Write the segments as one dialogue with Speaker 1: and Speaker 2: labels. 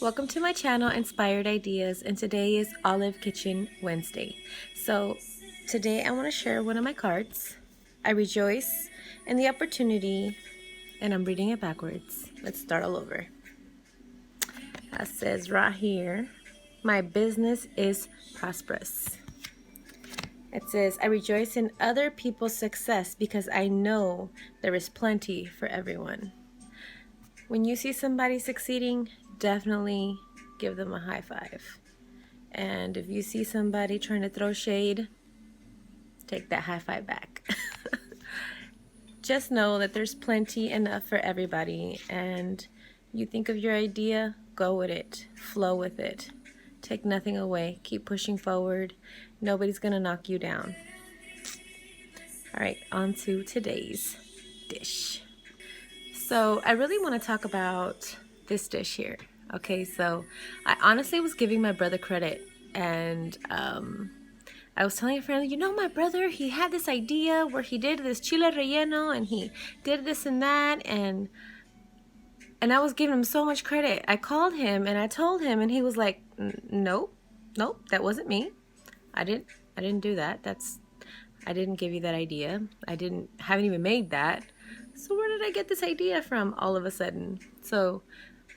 Speaker 1: Welcome to my channel, Inspired Ideas, and today is Olive Kitchen Wednesday. So today I want to share one of my cards. I rejoice in the opportunity, and I'm reading it backwards. Let's start all over. That says right here, my business is prosperous. It says, I rejoice in other people's success because I know there is plenty for everyone. When you see somebody succeeding, definitely give them a high five. And if you see somebody trying to throw shade, take that high five back. Just know that there's plenty enough for everybody, and you think of your idea, go with it, flow with it. Take nothing away, keep pushing forward. Nobody's gonna knock you down. All right, on to today's dish. So I really want to talk about this dish here. Okay, so I honestly was giving my brother credit, and I was telling a friend, you know, my brother, he had this idea where he did this chile relleno and he did this and that, and I was giving him so much credit. I called him and I told him, and he was like, nope, that wasn't me. I didn't do that. I didn't give you that idea. Haven't even made that. So where did I get this idea from all of a sudden? So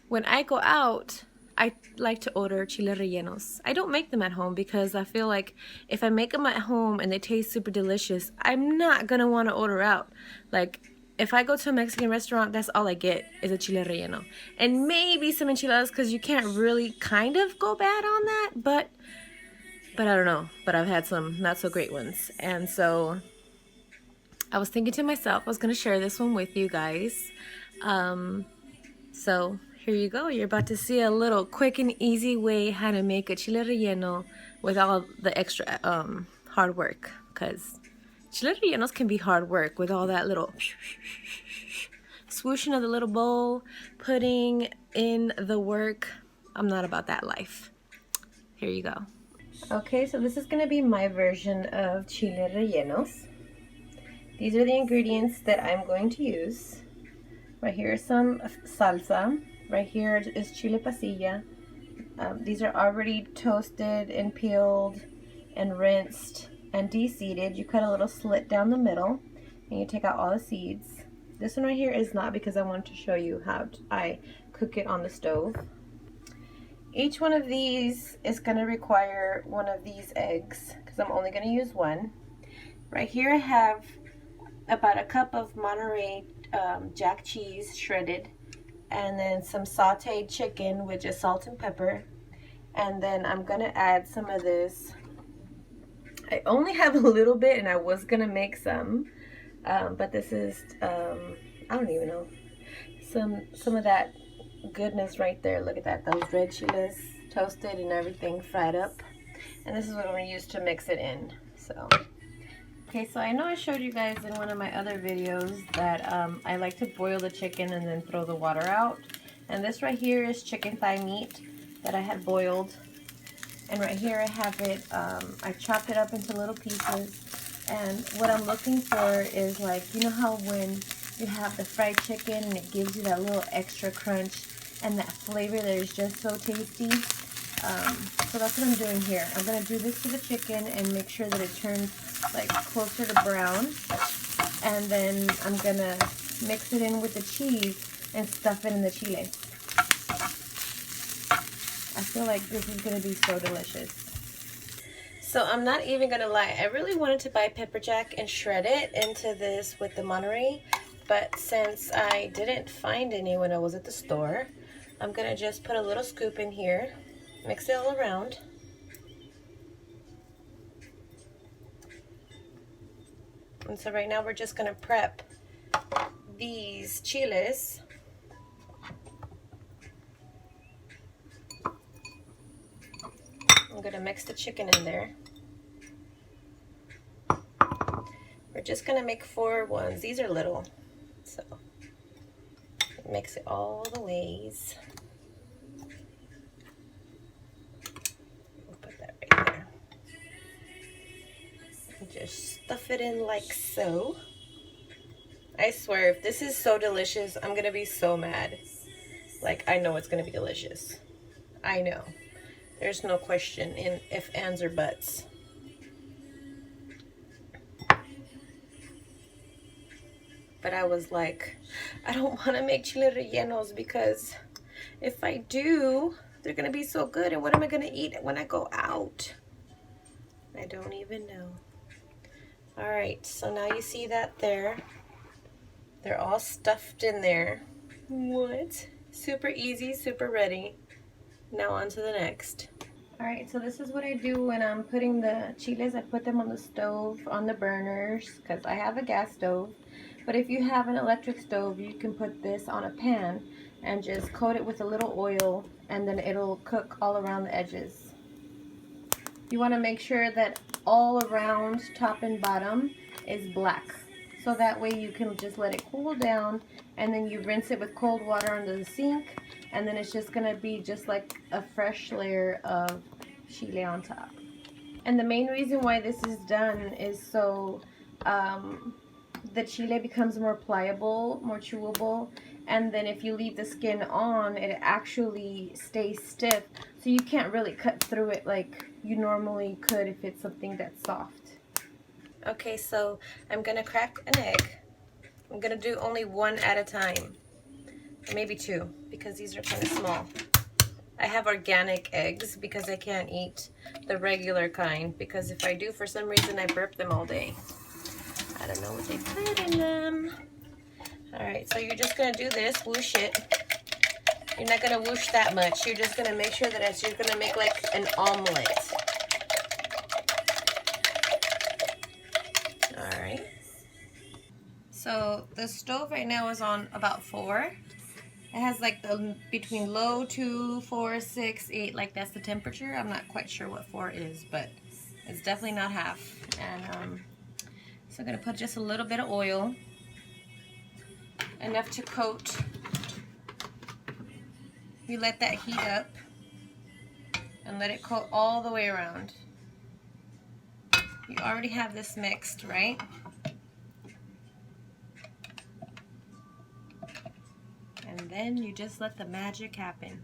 Speaker 1: when I go out, I like to order chile rellenos. I don't make them at home because I feel like if I make them at home and they taste super delicious, I'm not gonna want to order out. Like, if I go to a Mexican restaurant, that's all I get is a chile relleno. And maybe some enchiladas, because you can't really kind of go bad on that, but I don't know. But I've had some not so great ones. And so I was thinking to myself, I was going to share this one with you guys. So here you go. You're about to see a little quick and easy way how to make a chile relleno with all the extra hard work. Because chile rellenos can be hard work with all that little swooshing of the little bowl, putting in the work. I'm not about that life. Here you go. Okay, so this is going to be my version of chile rellenos. These are the ingredients that I'm going to use. Right here is some salsa. Right here is Chile Pasilla. These are already toasted and peeled and rinsed and de-seeded. You cut a little slit down the middle and you take out all the seeds. This one right here is not, because I wanted to show you how I cook it on the stove. Each one of these is going to require one of these eggs because I'm only going to use one. Right here I have about a cup of Monterey Jack cheese shredded, and then some sauteed chicken with just salt and pepper. And then I'm going to add some of this. I only have a little bit, and I was going to make some, but this is, I don't even know, some of that goodness right there. Look at that, those red chiles toasted and everything fried up, and this is what I'm going to use to mix it in. So okay, so I know I showed you guys in one of my other videos that I like to boil the chicken and then throw the water out, and this right here is chicken thigh meat that I had boiled, and right here I have it, I chopped it up into little pieces, and what I'm looking for is, like, you know how when you have the fried chicken and it gives you that little extra crunch and that flavor that is just so tasty. So that's what I'm doing here. I'm going to do this to the chicken and make sure that it turns like closer to brown. And then I'm going to mix it in with the cheese and stuff it in the chile. I feel like this is going to be so delicious. So I'm not even going to lie. I really wanted to buy pepper jack and shred it into this with the Monterey. But since I didn't find any when I was at the store, I'm going to just put a little scoop in here, mix it all around. And so right now we're just going to prep these chiles. I'm going to mix the chicken in there. We're just going to make 4 ones. These are little. So mix it all the ways. We'll put that right there. And just stuff it in like so. I swear, if this is so delicious, I'm gonna be so mad. Like, I know it's gonna be delicious. I know. There's no question in if, ands, or buts. But I was like, I don't want to make chile rellenos because if I do, they're going to be so good. And what am I going to eat when I go out? I don't even know. All right, so now you see that there. They're all stuffed in there. What? Super easy, super ready. Now on to the next. All right, so this is what I do when I'm putting the chiles. I put them on the stove, on the burners, because I have a gas stove. But if you have an electric stove, you can put this on a pan and just coat it with a little oil, and then it'll cook all around the edges. You want to make sure that all around, top and bottom, is black. So that way you can just let it cool down, and then you rinse it with cold water under the sink, and then it's just going to be just like a fresh layer of chile on top. And the main reason why this is done is so the chile becomes more pliable, more chewable, and then if you leave the skin on, it actually stays stiff, so you can't really cut through it like you normally could if it's something that's soft. Okay, so I'm gonna crack an egg. I'm gonna do only one at a time, maybe two, because these are kind of small. I have organic eggs because I can't eat the regular kind, because if I do, for some reason I burp them all day. I don't know what they put in them. All right, so you're just gonna do this, whoosh it. You're not gonna whoosh that much. You're just gonna make sure that you're gonna make like an omelet. All right. So the stove right now is on about 4. It has like the between low 2, 4, 6, 8, like that's the temperature. I'm not quite sure what 4 is, but it's definitely not half. And so I'm gonna put just a little bit of oil, enough to coat. You let that heat up and let it coat all the way around. You already have this mixed, right? And then you just let the magic happen.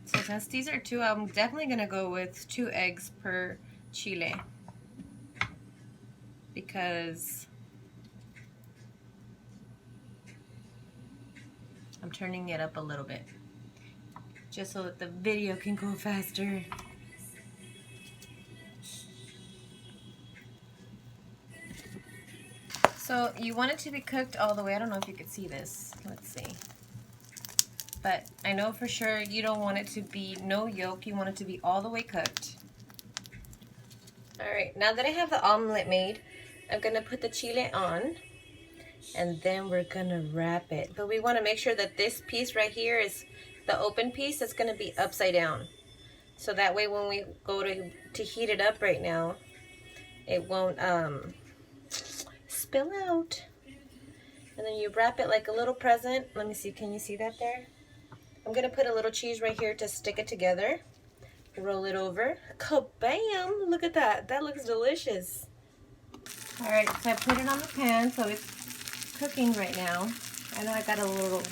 Speaker 1: So since these are 2, I'm definitely gonna go with 2 eggs per chile, because I'm turning it up a little bit just so that the video can go faster. So you want it to be cooked all the way. I don't know if you could see this. Let's see. But I know for sure you don't want it to be no yolk. You want it to be all the way cooked. All right, now that I have the omelet made, I'm gonna put the chile on, and then we're gonna wrap it. But we wanna make sure that this piece right here is the open piece that's gonna be upside down. So that way when we go to heat it up right now, it won't spill out. And then you wrap it like a little present. Let me see, can you see that there? I'm gonna put a little cheese right here to stick it together. Roll it over. Kabam! Look at that. That looks delicious. All right, so I put it on the pan, so it's cooking right now. I know I got a little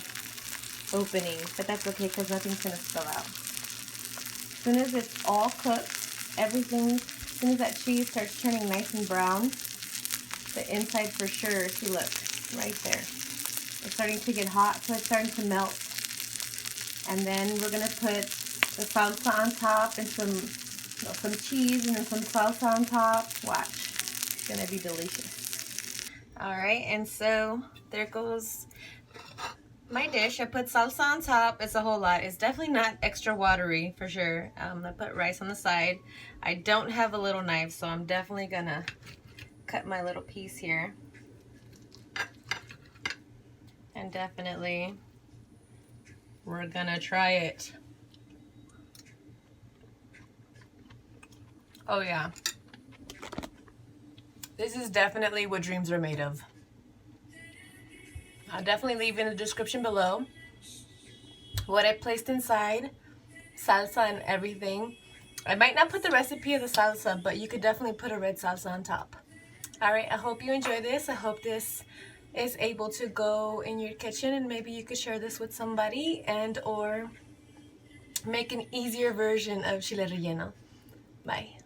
Speaker 1: opening, but that's okay because nothing's gonna spill out. As soon as it's all cooked, everything, as soon as that cheese starts turning nice and brown, the inside for sure, see, look, right there. It's starting to get hot, so it's starting to melt. And then we're gonna put the salsa on top and some cheese and then some salsa on top. Watch, it's gonna be delicious. All right, and so there goes my dish. I put salsa on top. It's a whole lot. It's definitely not extra watery for sure. I put rice on the side. I don't have a little knife, so I'm definitely gonna cut my little piece here. And definitely we're gonna try it. Oh yeah. This is definitely what dreams are made of. I'll definitely leave in the description below what I placed inside, salsa and everything. I might not put the recipe of the salsa, but you could definitely put a red salsa on top. All right, I hope you enjoy this. I hope this is able to go in your kitchen and maybe you could share this with somebody and or make an easier version of chile relleno. Bye.